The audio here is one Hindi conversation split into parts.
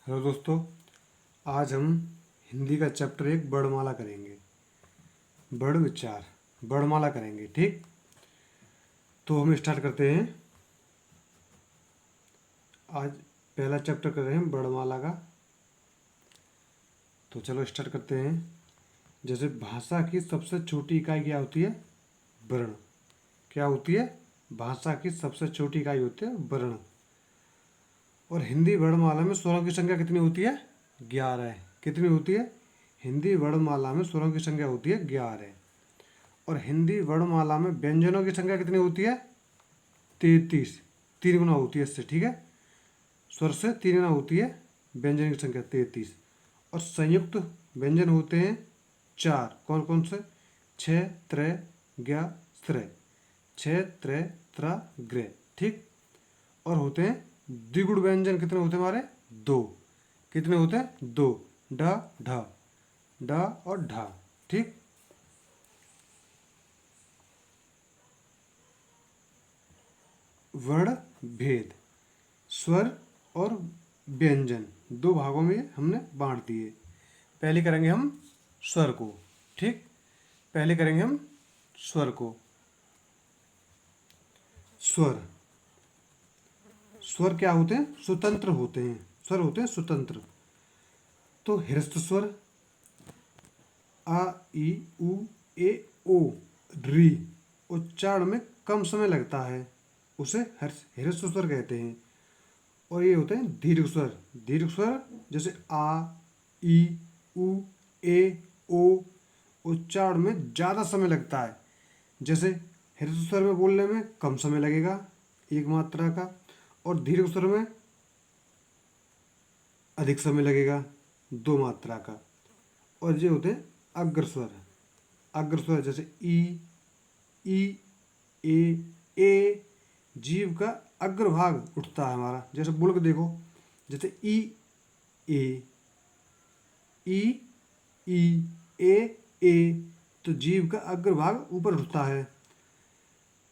हेलो दोस्तों, आज हम हिंदी का चैप्टर 1 वर्णमाला करेंगे। वर्ण विचार वर्णमाला करेंगे। ठीक, तो हम स्टार्ट करते हैं। आज पहला चैप्टर कर रहे हैं वर्णमाला का। तो चलो स्टार्ट करते हैं। जैसे भाषा की सबसे छोटी इकाई क्या होती है? वर्ण। क्या होती है? भाषा की सबसे छोटी इकाई होती है वर्ण। और हिंदी वर्णमाला में स्वरों की संख्या कितनी होती है? 11। कितनी होती है? हिंदी वर्णमाला में स्वरों की संख्या होती है 11। और हिंदी वर्णमाला में व्यंजनों की संख्या कितनी होती है? 33। 3 गुना होती है इससे। ठीक है, स्वर से 3 गुना होती है व्यंजन की संख्या 33। और संयुक्त व्यंजन होते हैं 4। कौन कौन से? छ, त्र, ज्ञ, स्त्र। छ, त्र, त्र, ग्र। ठीक, और होते हैं द्विगुण व्यंजन। कितने होते हैं हमारे? 2। कितने होते हैं? 2। ढ, ढ, ढ और ढ। ठीक, वर्ण भेद। स्वर और व्यंजन दो भागों में हमने बांट दिए। पहले करेंगे हम स्वर को। ठीक, पहले करेंगे हम स्वर को। स्वर स्वर क्या होते हैं? स्वतंत्र होते हैं। स्वर होते हैं स्वतंत्र। तो हृस्व स्वर आ, ई, उ, ए, ओ, री उच्चारण में कम समय लगता है, उसे हृस्व स्वर कहते हैं। और ये होते हैं दीर्घ स्वर। दीर्घ स्वर जैसे आ, ई, उ, ए, ओ उच्चारण में ज़्यादा समय लगता है। जैसे हृस्व स्वर में बोलने में कम समय लगेगा, एक मात्रा का, और दीर्घ स्वर में अधिक समय लगेगा, 2 मात्रा का। और ये होते हैं अग्र स्वर। अग्र स्वर जैसे ई, ए जीव का अग्रभाग उठता है हमारा। जैसे बोल के देखो, जैसे ए, ई, ए तो जीव का अग्रभाग ऊपर उठता है।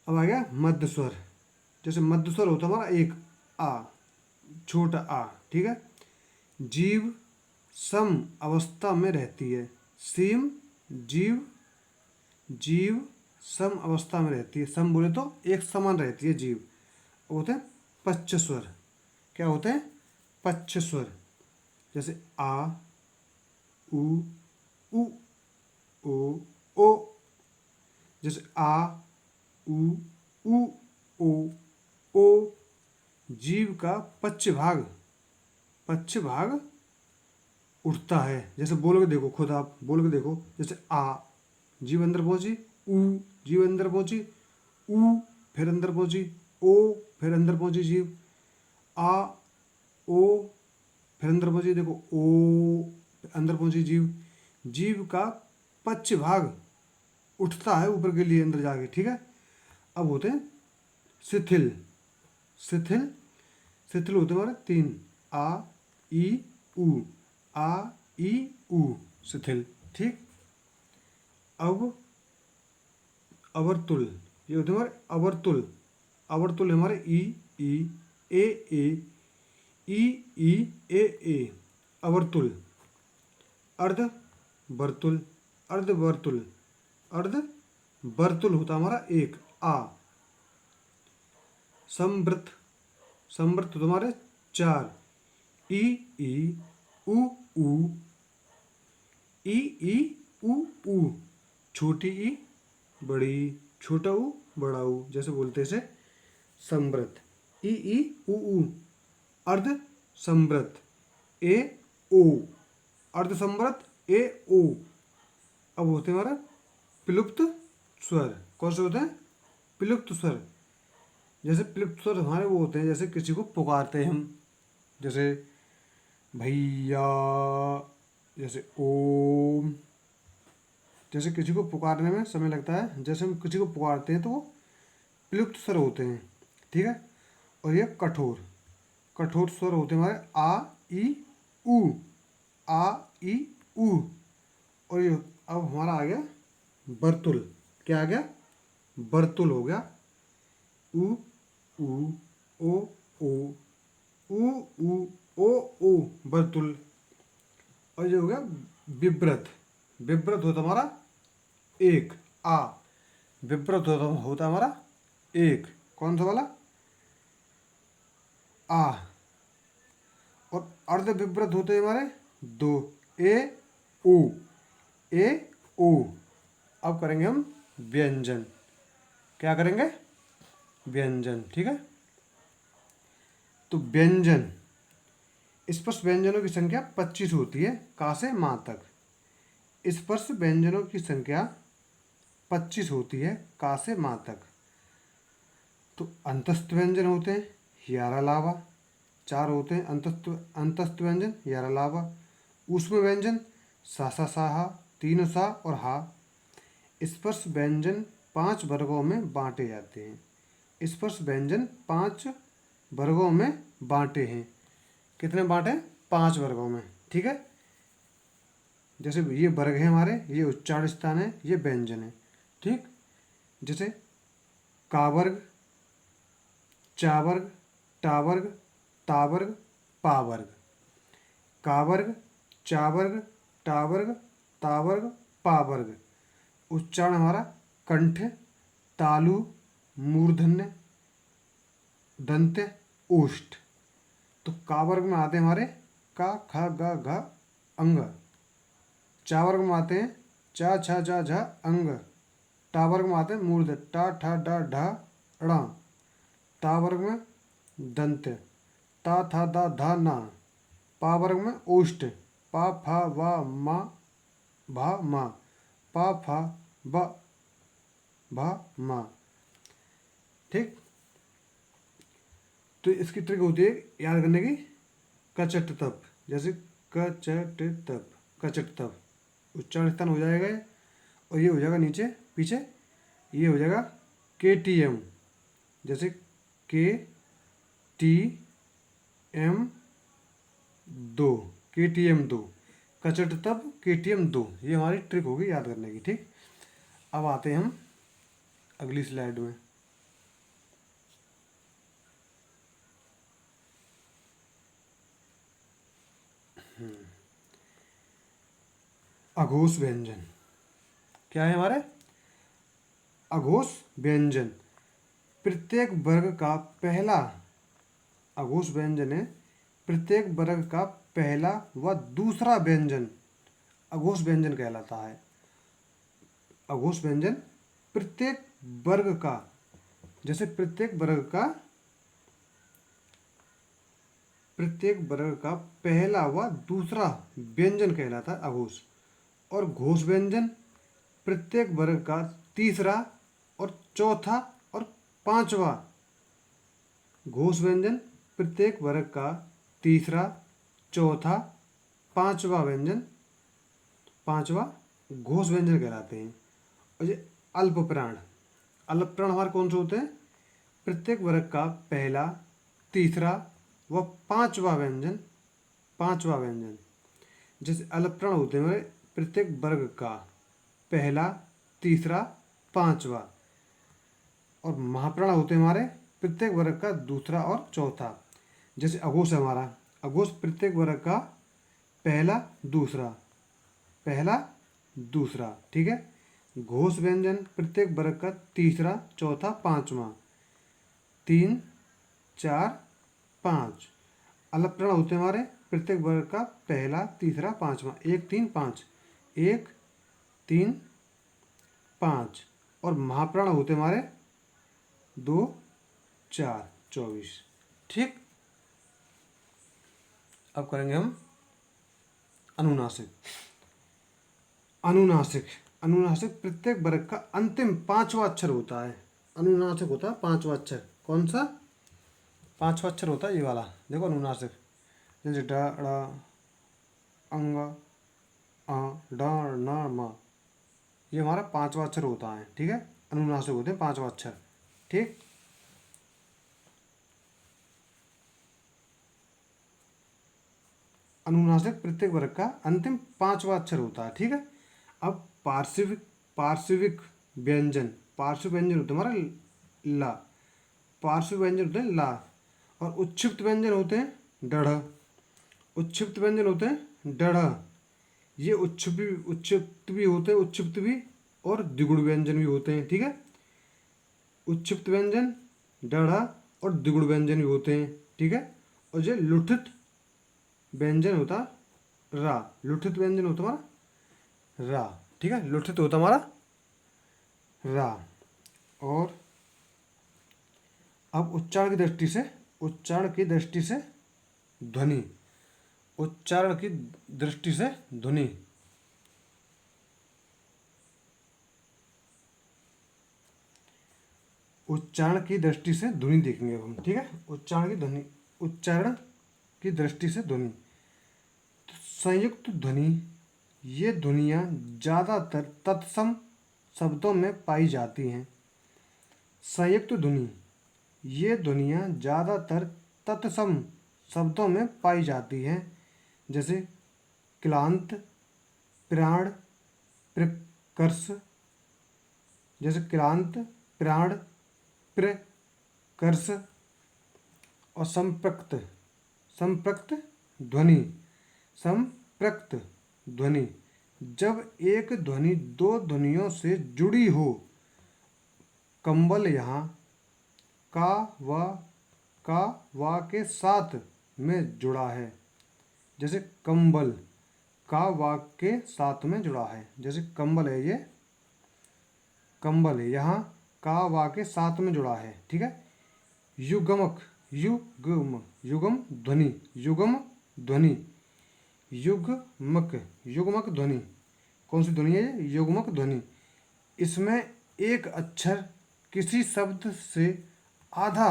अब आ गया मध्य स्वर। जैसे मध्य स्वर होता है हमारा एक आ, छोटा आ। ठीक है, जीव सम अवस्था में रहती है। सीम जीव जीव सम अवस्था में रहती है। सम बोले तो एक समान रहती है जीव। वो होते हैं पच्च स्वर। क्या होते हैं? पच्च स्वर। जैसे आ, उ, ओ, ओ। जैसे आ, उ, ओ जीव का पच्च भाग उठता है। जैसे बोल के देखो, खुद आप बोल के देखो। जैसे आ, जीव अंदर पहुंची, उ, जीव अंदर पहुंची, उ, फिर अंदर पहुंची, ओ, फिर अंदर पहुंची जीव, आ, ओ, फिर अंदर पहुंची, देखो ओ, अंदर पहुंची जीव। जीव का पच्च भाग उठता है ऊपर के लिए अंदर जाके। ठीक है, अब होते हैं शिथिल। शिथिल शिथिल होते हैं हमारे 3। आ, ई, उ। आ, ई, उ शिथिल। ठीक, अब अवर्तुल। ये होते हैं हमारे अवर्तुल। अवर्तुल है हमारे ई, ए, ई, ए अवर्तुल। अर्ध वर्तुल। अर्ध वर्तुल। अर्ध वर्तुल होता हमारा एक आ। संवृत। संवृत तुम्हारे 4। ई, उ, ई, उ छोटी ई, बड़ी, छोटा ऊ, बड़ा ऊ, जैसे बोलते से संवृत। ई, उ, अर्ध संवृत, ए, ओ, अर्ध संवृत, ए, ओ। अब होते हैं हमारा प्लुप्त स्वर। कौन से होते हैं? प्लुप्त स्वर। जैसे प्लुप्त स्वर हमारे वो होते हैं, जैसे किसी को पुकारते हैं हम, जैसे भैया, जैसे ओम। जैसे किसी को पुकारने में समय लगता है, जैसे हम किसी को पुकारते हैं तो वो प्लुप्त स्वर होते हैं। ठीक है, और ये कठोर। कठोर स्वर होते हैं हमारे आ, ई, उ। आ, ई, उ। और ये अब हमारा आ गया वर्तुल। क्या आ गया? वर्तुल हो गया। उ, ओ, उ, उ, ओ, वर्तुल। और ये हो गया विव्रत। विव्रत होता हमारा एक, आ। विव्रत होता हमारा एक, कौन सा वाला, आ। और अर्ध विव्रत होते हैं हमारे दो, ए ओ, ए ओ। अब करेंगे हम व्यंजन। क्या करेंगे, व्यंजन, ठीक है। तो व्यंजन, स्पर्श व्यंजनों की संख्या 25 होती है, का से माँ तक। स्पर्श व्यंजनों की संख्या 25 होती है, का से माँ तक। तो अंतस्थ व्यंजन होते हैं 11 अलावा, 4 होते हैं अंतस्थ व्यंजन 11 अलावा। ऊष्म व्यंजन सा सा साहा, 3 सा और हा। स्पर्श व्यंजन 5 वर्गों में बांटे जाते हैं। स्पर्श व्यंजन 5 वर्गों में बांटे हैं। कितने बांटे, 5 वर्गों में, ठीक है। जैसे ये वर्ग है हमारे, ये उच्चारण स्थान है, ये व्यंजन है, ठीक। जैसे का वर्ग, चा वर्ग, टा वर्ग, ता वर्ग, पा वर्ग। का वर्ग, चा वर्ग, टा वर्ग, ता वर्ग, पा वर्ग। उच्चारण हमारा कंठ, तालु, मूर्धन्य, दंत्य, ओष्ठ। तो का वर्ग में आते हैं हमारे का, ख, ग, घ, अंग। चा वर्ग में आते हैं चा, छा, जा, झा, अंग। टा वर्ग में आते हैं मूर्ध, टा, ठा, डा, ढा, ड़ा। ता वर्ग में दंत्य, ता, था, दा, धा, ना। पा वर्ग में ओष्ठ, पा, फा, वा, मा, भा, मा। पा, फा, ब, भा, मा, ठीक। तो इसकी ट्रिक होती है याद करने की, कचट तप। जैसे कचट तप, कचट तप उच्चारण स्थान हो जाएगा ये, और ये हो जाएगा नीचे पीछे, ये हो जाएगा KTM। जैसे KTM 2, KTM 2, कचट तप KTM 2। ये हमारी ट्रिक होगी याद करने की, ठीक। अब आते हैं हम अगली स्लाइड में। अघोष व्यंजन क्या है हमारे, अघोष व्यंजन। प्रत्येक वर्ग का पहला, अघोष व्यंजन है प्रत्येक वर्ग का पहला व दूसरा व्यंजन अघोष व्यंजन कहलाता है। अघोष व्यंजन प्रत्येक वर्ग का, जैसे प्रत्येक वर्ग का पहला व दूसरा व्यंजन कहलाता है अघोष। और घोष व्यंजन प्रत्येक वर्ग का तीसरा और चौथा और पांचवा। घोष व्यंजन प्रत्येक वर्ग का तीसरा, चौथा, पांचवा व्यंजन, पांचवा घोष व्यंजन कहलाते हैं। और ये अल्पप्राण, अल्पप्राण हमारे कौन से होते हैं, प्रत्येक वर्ग का पहला, तीसरा व पांचवा व्यंजन, पांचवा व्यंजन। जैसे अल्पप्राण होते हैं हमारे प्रत्येक वर्ग का पहला, तीसरा, पांचवा। और महाप्राण होते हैं हमारे प्रत्येक वर्ग का दूसरा और चौथा। जैसे अघोष है हमारा, अघोष प्रत्येक वर्ग का पहला, दूसरा, पहला, दूसरा, ठीक है। घोष व्यंजन प्रत्येक वर्ग का तीसरा, चौथा, पांचवा, 3, 4, 5। अल्पप्राण होते हैं हमारे प्रत्येक वर्ग का पहला, तीसरा, पांचवा, 1, 3, 5, 1, 3, 5। और महाप्राण होते हैं हमारे 2, 4, 24, ठीक। अब करेंगे हम अनुनासिक। अनुनासिक, अनुनासिक प्रत्येक वर्ग का अंतिम पांचवा अक्षर होता है। अनुनासिक होता है पांचवा अक्षर, कौन सा, पांचवा अक्षर होता है ये वाला, देखो अनुनासिक। जैसे ड, ड़, अंग, अ, ड, न, म। ये हमारा पांचवा अक्षर होता है, ठीक है। अनुनासिक होते हैं पांचवा अक्षर, ठीक। अनुनासिक प्रत्येक वर्ग का अंतिम पांचवा अक्षर होता है, ठीक है। अब पार्श्विक, पार्श्विक व्यंजन, पार्श्व व्यंजन होते हैं हमारा ला, पार्श्व व्यंजन होते हैं ला। और उच्छिप्त व्यंजन होते हैं डढ़। उच्छिप्त व्यंजन होते हैं डढ़, ये उच्छिप्त भी होते हैं, उच्छिप्त भी और द्विगुण व्यंजन भी होते हैं, ठीक है। उच्छिप्त व्यंजन डढ़ा और द्विगुण व्यंजन भी होते हैं, ठीक है। और जो लुठित व्यंजन होता रा, लुठित व्यंजन होता हमारा रा, ठीक है, लुठित होता हमारा रा। और अब उच्चारण की दृष्टि से, उच्चारण की दृष्टि से ध्वनि, उच्चारण की दृष्टि से ध्वनि, उच्चारण की दृष्टि से ध्वनि देखेंगे हम, ठीक है। उच्चारण की ध्वनि, उच्चारण की दृष्टि से ध्वनि, तो संयुक्त ध्वनि, ये ध्वनियाँ ज़्यादातर तत्सम शब्दों में पाई जाती हैं। संयुक्त ध्वनि, ये ध्वनियाँ ज़्यादातर तत्सम शब्दों में पाई जाती हैं, जैसे क्लांत, प्राण, प्रकर्ष, जैसे क्लांत, प्राण, प्रकर्ष। और संपृक्त, संपृक्त ध्वनि, संपृक्त ध्वनि, जब एक ध्वनि दो ध्वनियों से जुड़ी हो, कंबल यहाँ का वा के साथ में जुड़ा है, जैसे कंबल का वा के साथ में जुड़ा है, जैसे कंबल है, ये कंबल है, यहाँ का वा के साथ में जुड़ा है, ठीक है। युगमक, युगम ध्वनि, युगम ध्वनि, युग्मक, युग्मक ध्वनि, कौन सी ध्वनि है ये? युग्मक ध्वनि, इसमें एक अक्षर किसी शब्द से आधा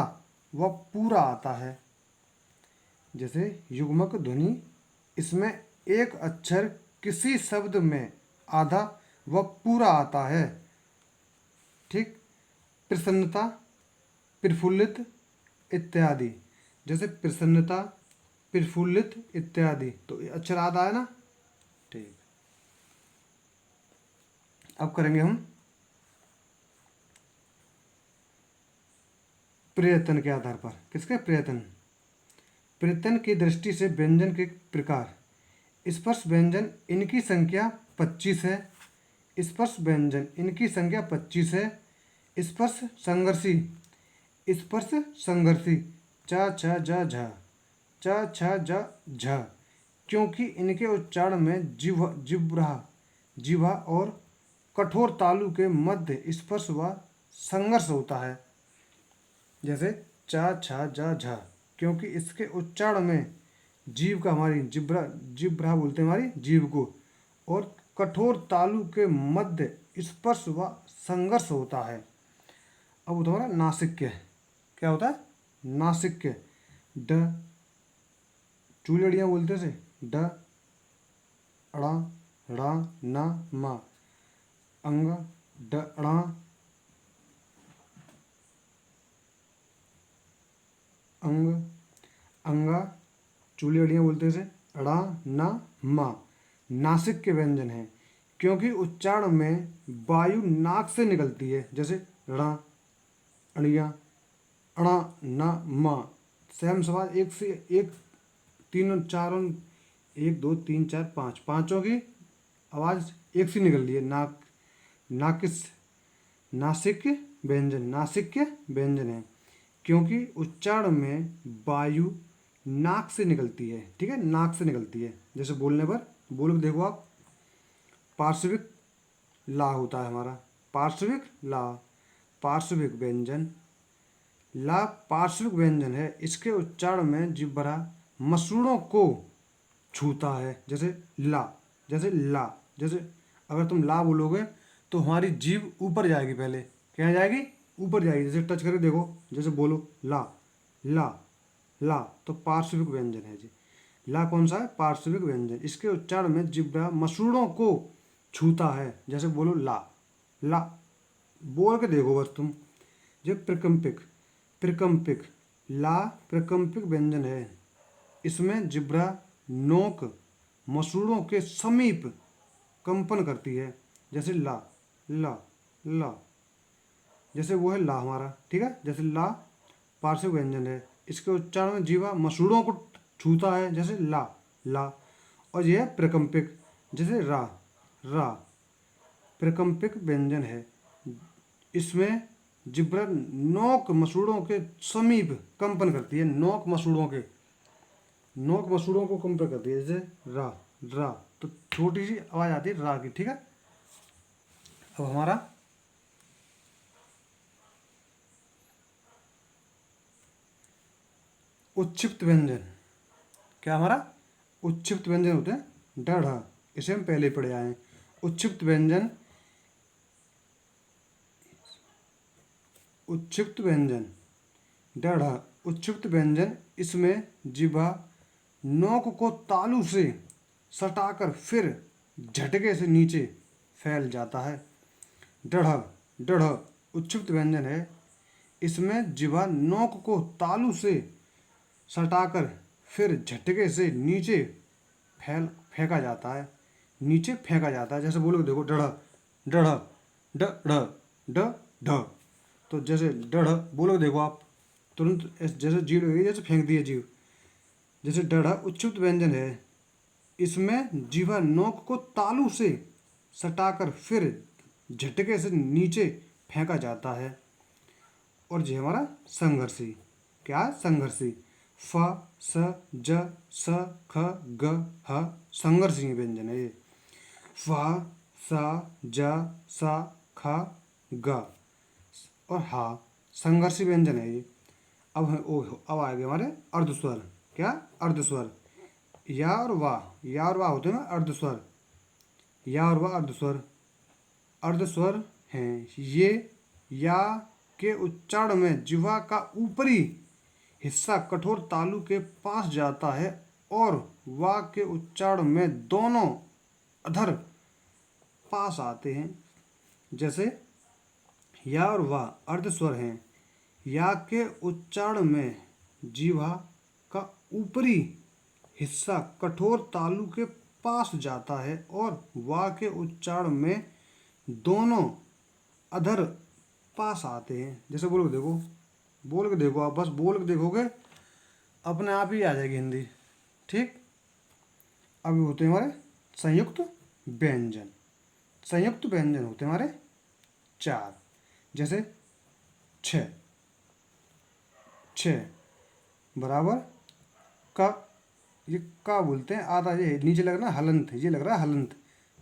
व पूरा आता है, जैसे युग्मक ध्वनि, इसमें एक अक्षर किसी शब्द में आधा व पूरा आता है, ठीक। प्रसन्नता, प्रफुल्लित इत्यादि, जैसे प्रसन्नता, प्रफुल्लित इत्यादि, तो अक्षर आधा है ना, ठीक। अब करेंगे हम प्रयत्न के आधार पर, किसके? प्रयत्न। प्रयत्न की दृष्टि से व्यंजन के प्रकार, स्पर्श व्यंजन, इनकी संख्या 25 है। स्पर्श व्यंजन, इनकी संख्या 25 है। स्पर्श संघर्षी, स्पर्श संघर्षी, च छ ज झ, च छ ज झ, क्योंकि इनके उच्चारण में जिह्वा और कठोर तालु के मध्य स्पर्श व संघर्ष होता है, जैसे च छ ज झ, क्योंकि इसके उच्चारण में जीव का, हमारी जिब्रा बोलते हैं हमारी जीव को, और कठोर तालु के मध्य स्पर्श व संघर्ष होता है। अब वो हमारा नासिक्य, क्या होता है? नासिक्य, ड, चूलड़ियाँ बोलते से ड, अड़ा, ड़ा, न, मा, अंग, ड, अड़ा, अंग, अंगा, चूलड़ियाँ बोलते से अड़ा, न, मा, नासिक के व्यंजन है, क्योंकि उच्चारण में वायु नाक से निकलती है, जैसे ड़ा, अड़िया, अड़ा, न, मा। सहम समाज, एक से एक, तीनों चारों, 1 2 3 4 5, पांचों की आवाज़ एक सी निकल रही है, नाक, नाकिस, नासिक व्यंजन, नासिक्य व्यंजन है, क्योंकि उच्चारण में वायु नाक से निकलती है, ठीक है, नाक से निकलती है। जैसे बोलने पर, बोल के देखो आप, पार्श्विक ला होता है हमारा, पार्श्विक ला, पार्श्विक व्यंजन, ला पार्श्विक व्यंजन है, इसके उच्चारण में जिह्वा मसूड़ों को छूता है, जैसे ला, जैसे ला, जैसे अगर तुम ला बोलोगे तो हमारी जीभ ऊपर जाएगी, पहले क्या जाएगी? ऊपर जाएगी, जैसे टच करके देखो, जैसे बोलो ला, ला, ला, तो पार्श्विक व्यंजन है जी। ला कौन सा है? पार्श्विक व्यंजन, इसके उच्चारण में जिह्वा मसूड़ों को छूता है, जैसे बोलो ला, ला, बोल के देखो बस तुम। जो प्रकंपिक, प्रकंपिक, ला प्रकंपिक व्यंजन है, इसमें जिह्वा नोक मसूड़ों के समीप कंपन करती है, जैसे ला, ला, ला, जैसे वो है ला हमारा, ठीक है। जैसे ला पार्श्विक व्यंजन है, इसके उच्चारण में जीवा मसूड़ों को छूता है, जैसे ला, ला। और यह प्रकंपिक, जैसे रा, रा प्रकंपिक व्यंजन है। इसमें जिब्रा नोक मसूड़ों के समीप कंपन करती है, नोक मसूड़ों के, नोक मसूड़ों को कंपन करती है, जैसे रा, रा। तो छोटी सी आवाज आती है रा की, ठीक है। अब हमारा उच्छिप्त व्यंजन, क्या हमारा उच्छिप्त व्यंजन होते हैं ड ढ, इसे हम पहले पढ़े आए हैं। उच्छिप्त व्यंजन, उच्छिप्त व्यंजन ड ढ, उच्छिप्त व्यंजन, इसमें जिह्वा नोक को तालू से सटाकर फिर झटके से नीचे फैल जाता है। डढ़, डढ़ उच्छिप्त व्यंजन है। इसमें जिह्वा नोक को तालू से सटाकर फिर झटके से नीचे फेंका जाता है, नीचे फेंका जाता है। जैसे बोलो देखो डढ़, डढ़, ड ढ, ड ढ। तो जैसे डढ़ बोलो देखो आप, तुरंत जैसे जीभ लगेगी, जैसे फेंक दिए जीभ। जैसे डढ़ उच्छिप्त व्यंजन है। इसमें जिह्वा नोक को तालू से सटाकर फिर झटके से नीचे फेंका जाता है। और ये हमारा संघर्षी, क्या संघर्षी, फ स ज स ख ग ह, संघर्षीय व्यंजन है ये। फ स ज स ख ग और हा, संघर्षी व्यंजन है ये। अब आएंगे हमारे अर्धस्वर, क्या अर्धस्वर, या और वाह होते हैं अर्धस्वर, या और वाह अर्धस्वर, अर्धस्वर हैं ये। या के उच्चारण में जिह्वा का ऊपरी हिस्सा कठोर तालु के पास जाता है और वा के उच्चारण में दोनों अधर पास आते हैं। जैसे या और वा अर्धस्वर हैं। या के उच्चारण में जिह्वा का ऊपरी हिस्सा कठोर तालु के पास जाता है और वा के उच्चारण में दोनों अधर पास आते हैं। जैसे बोल के देखो, बोल के देखो आप, बस बोल के देखोगे अपने आप ही आ जाएगी हिंदी, ठीक। अब होते हैं हमारे संयुक्त व्यंजन। संयुक्त व्यंजन होते हैं हमारे 4। जैसे छ, छ बराबर का, ये का बोलते हैं आधा, ये नीचे लग रहा है हलंत, ये लग रहा है हलंत,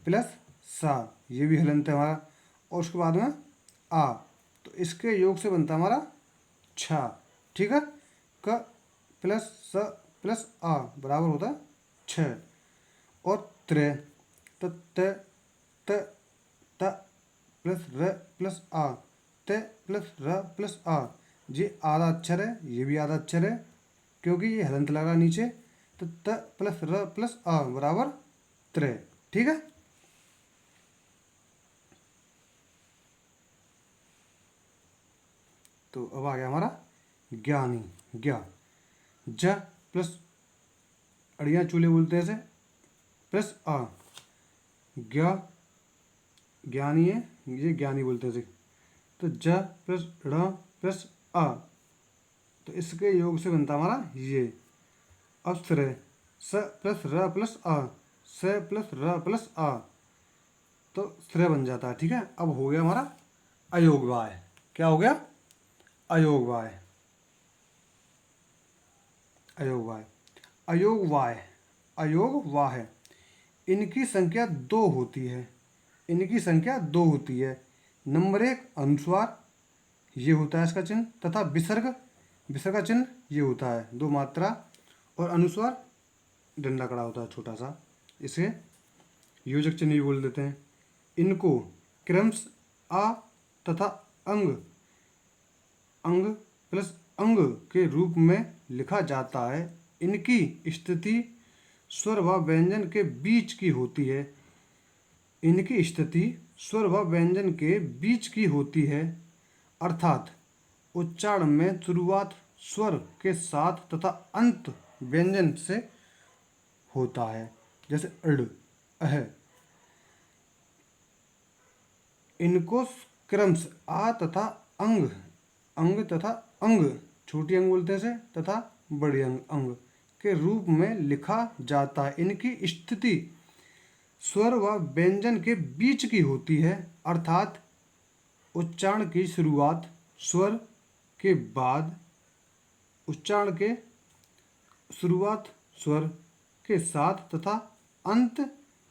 प्लस सा, ये भी हलंत है हमारा। और उसके बाद में आ, तो इसके योग से बनता है हमारा छा, ठीक है। क प्लस स प्लस आ बराबर होता है छ। और त्रे, त त प्लस र प्लस आ, त प्लस र प्लस आ, ये आधा अक्षर है, ये भी आधा अक्षर है क्योंकि ये हलंत लग रहा है नीचे। तो त प्लस र प्लस आ बराबर त्रे, ठीक है। तो अब आ गया हमारा ज्ञानी, ज्ञा, ज प्लस अड़िया चूल्हे बोलते हैं इसे, प्लस आ, ज्ञा ज्ञानी है, ये ज्ञानी बोलते हैं इसे। तो ज प्लस ड़ प्लस आ, तो इसके योग से बनता हमारा ये। अब श्रेय, स प्लस र प्लस आ, स प्लस र प्लस आ, तो श्रेय बन जाता है, ठीक है। अब हो गया हमारा अयोगवाय, क्या हो गया अयोगवाय, अयोगवाय, अयोगवाय, अयोगवाह, इनकी संख्या 2 होती है, इनकी संख्या 2 होती है। नंबर 1 अनुस्वार, ये होता है इसका चिन्ह, तथा विसर्ग, विसर्ग का चिन्ह ये होता है 2 मात्रा, और अनुस्वार डंडा कड़ा होता है छोटा सा, इसे योजक चिन्ह भी बोल देते हैं। इनको क्रमश आ तथा अंग, अंग प्लस अंग के रूप में लिखा जाता है। इनकी स्थिति स्वर व व्यंजन के बीच की होती है, इनकी स्थिति स्वर व व्यंजन के बीच की होती है, अर्थात उच्चारण में शुरुआत स्वर के साथ तथा अंत व्यंजन से होता है। जैसे अड़, अह, इनको क्रमश आ तथा अंग, अंग तथा अंग, छोटी अंग बोलते हैं इसे, तथा बड़ी अंग, अंग के रूप में लिखा जाता है। इनकी स्थिति स्वर व व्यंजन के बीच की होती है, अर्थात उच्चारण की शुरुआत स्वर के बाद, उच्चारण के शुरुआत स्वर के साथ तथा अंत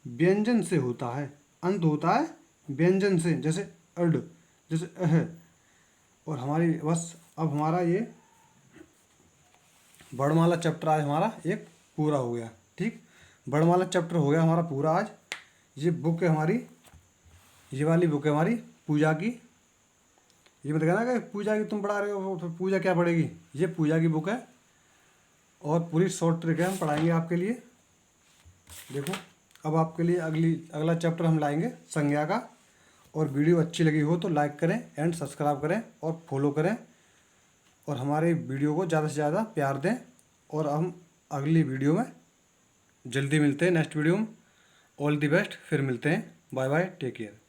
व्यंजन से होता है। अंत होता है व्यंजन से, जैसे अड, जैसे अह। और हमारी बस अब हमारा ये वर्णमाला चैप्टर आज हमारा एक पूरा हो गया। ठीक, वर्णमाला चैप्टर हो गया हमारा पूरा आज। ये बुक है हमारी, ये वाली बुक है हमारी पूजा की। ये मत कहना कि पूजा की तुम पढ़ा रहे हो तो पूजा क्या पढ़ेगी, ये पूजा की बुक है और पूरी शॉर्ट ट्रिक है, हम पढ़ाएंगे आपके लिए। देखो अब आपके लिए अगला चैप्टर हम लाएंगे संज्ञा का। और वीडियो अच्छी लगी हो तो लाइक करें एंड सब्सक्राइब करें और फॉलो करें और हमारे वीडियो को ज़्यादा से ज़्यादा प्यार दें। और हम अगली वीडियो में जल्दी मिलते हैं, नेक्स्ट वीडियो में। ऑल द बेस्ट, फिर मिलते हैं। Bye bye, take care.